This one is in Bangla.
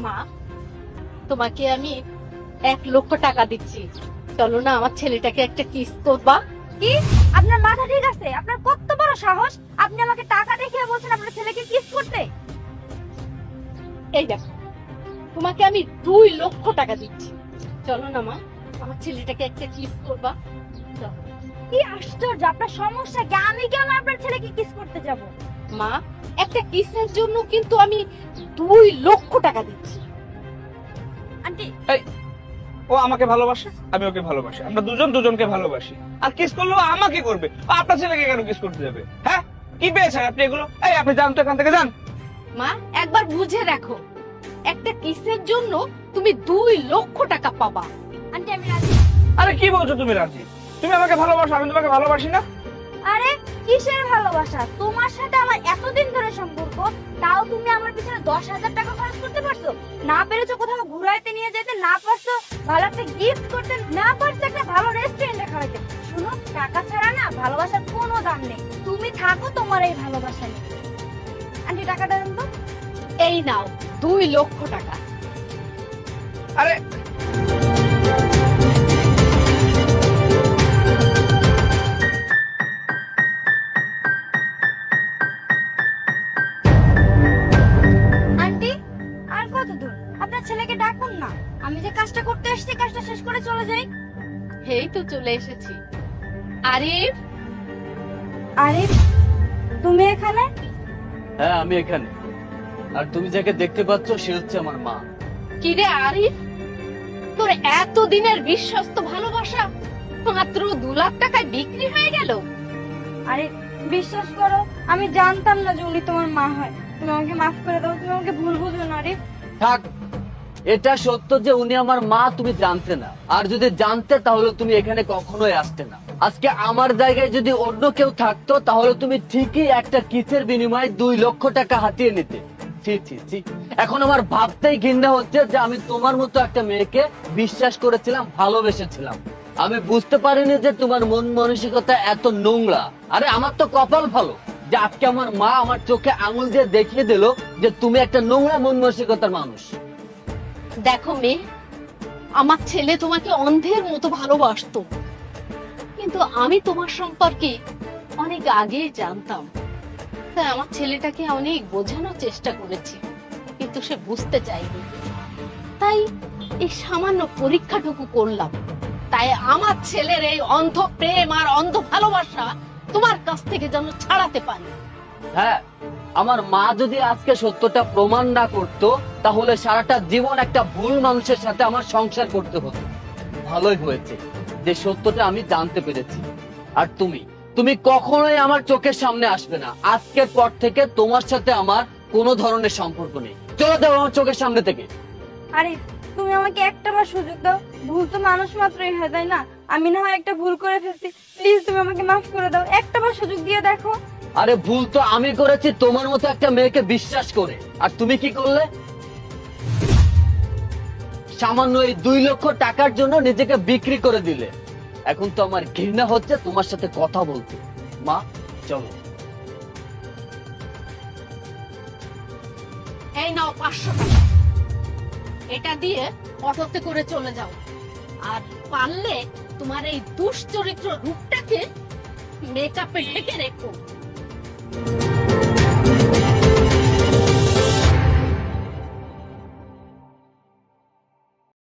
মা, তোমাকে আমি 1,00,000 টাকা দিচ্ছি, চলো না আমার ছেলেটাকে একটা কিস করবা। কি? আপনার মাথা ঠিক আছে? আপনার কত বড় সাহস? আপনি আমাকে টাকা দেখিয়ে বলছেন আপনার ছেলেকে কিস করতে? এই দেখো, তোমাকে আমি 2,00,000 টাকা দিচ্ছি, চলো না মা আমার ছেলেটাকে একটা কিস করবা। চলো। কি আশ্চর্য, আপনার সমস্যা কি? আমি কেন আপনার ছেলেকে কিস করতে যাব? মা, একটা কিসের জন্য কিন্তু আমি 2,00,000 টাকা দিচ্ছি। আন্টি, ও আমাকে ভালোবাসে, আমি ওকে ভালোবাসি, আমরা দুজন দুজনকে ভালোবাসি। আর কিস করলেও আমাকে করবে, ও আপনার ছেলেকে কেন কিস করতে যাবে? হ্যাঁ, কি পেয়েছেন আপনি এগুলো? এই আপনি যান তো এখান থেকে, যান। মা, একবার বুঝে দেখো, একটা কিসের জন্য তুমি 2,00,000 টাকা পাবা। আন্টি আমি রাজি। আরে কি বলছো তুমি রাজি? তুমি আমাকে ভালোবাসো, আমি তোমাকে ভালোবাসি না? আরে কিসের ভালোবাসা? তোমার সাথে আমার এতদিন ধরে সম্পর্ক, তাও তুমি আমার পিছনে 10,000 টাকা খরচ করতে পারছো? না পেরেছো কোথাও ঘুরাইতে নিয়ে যেতে, না পারছো ভালো একটা গিফট করতে, না পারছো একটা ভালো রেস্টুরেন্টে খাওয়াইতে। শুনো, টাকা ছাড়া না ভালোবাসার কোনো দাম নেই। তুমি থাকো তোমার এই ভালোবাসা নিয়ে। আন্টি টাকাটা দেন তো। এই নাও 2,00,000 টাকা। আরে আন্টি, আর কত দূর? আপনার ছেলেকে ডাকুন না, আমি যে কাজটা করতে এসেছি কাজটা শেষ করে চলে যাই। এই তো চলে এসেছি। আরিফ, আরে তুমি এখানে? হ্যাঁ আমি এখানে। আর তুমি যাকে দেখতে পাচ্ছ সে হচ্ছে আমার মা। কি রে আরিফ, তোর এতদিনের বিশ্বস্ত ভালোবাসা মাত্র 2,00,000 টাকায় বিক্রি হয়ে গেল? আরে বিশ্বাস করো, আমি জানতাম না যে উনি তোমার মা হয়। তুমি আমাকে মাফ করে দাও, তুমি আমাকে ভুল বুঝো না। আরে থাক, এটা সত্য যে উনি আমার মা তুমি জানতে না, আর যদি জানতে তাহলে তুমি এখানে কখনোই আসতে না। আজকে আমার জায়গায় যদি অন্য কেউ থাকতো তাহলে তুমি ঠিকই একটা কিসের বিনিময়ে 2,00,000 টাকা হাতিয়ে নিতে। ছি ছি ছি, এখন আমার ভাবতেই ঘৃণা হচ্ছে যে আমি তোমার মতো একটা মেয়েকে বিশ্বাস করেছিলাম, ভালোবেসেছিলাম। আমি বুঝতে পারিনি যে তোমার মন মানসিকতা এত নোংরা। আরে আমার তো কপাল ভালো যে আজকে আমার মা আমার চোখে আঙুল দিয়ে দেখিয়ে দিল যে তুমি একটা নোংরা মন মানসিকতার মানুষ। দেখো মেয়ে, আমার ছেলে তোমাকে অন্ধের মতো ভালোবাসতো, কিন্তু আমি তোমার সম্পর্কে অনেক আগেই জানতাম। তাই আমার ছেলেটাকে অনেক বোঝানোর চেষ্টা করেছি, কিন্তু সে বুঝতে চায়নি। তাই এই সামান্য পরীক্ষাটুকু করলাম। তাই আমার ছেলের এই অন্ধ প্রেম আর অন্ধ ভালোবাসা তোমার কাছ থেকে যেন ছাড়াতে পারি। হ্যাঁ, আমার মা যদি আজকে সত্যটা প্রমাণ না করতো তাহলে সারাটা জীবন একটা ভুল মানুষের সাথে আমার সংসার করতে হতো। ভালোই হয়েছে যে সত্যটা আমি জানতে পেরেছি। আর তুমি কখনোই আমার চোখের সামনে আসবে না। আজকের পর থেকে তোমার সাথে আমার কোনো ধরনের সম্পর্ক নেই। চলে যাও আমার চোখের সামনে থেকে। আরে তুমি আমাকে একটাবার সুযোগ দাও। ভুল তো মানুষ মাত্রই হয়, তাই না? আমি না হয় একটা ভুল করে ফেলছি, প্লিজ তুমি আমাকে মাফ করে দাও। একটাবার সুযোগ দিয়ে দেখো। আরে ভুল তো আমি করেছি তোমার মতো একটা মেয়েকে বিশ্বাস করে। আর তুমি কি করলে? সামান্য এই 2,00,000 টাকার জন্য নিজেকে বিক্রি করে দিলে। এখন তো আমার ঘৃণা হচ্ছে তোমার সাথে কথা বলতে। মা চলো। এই নাও 500 টাকা, এটা দিয়ে অটোতে করে চলে যাও। আর পারলে তোমার এই দুশ্চরিত্র রূপটাকে মেকআপে ঢেকে রেখো।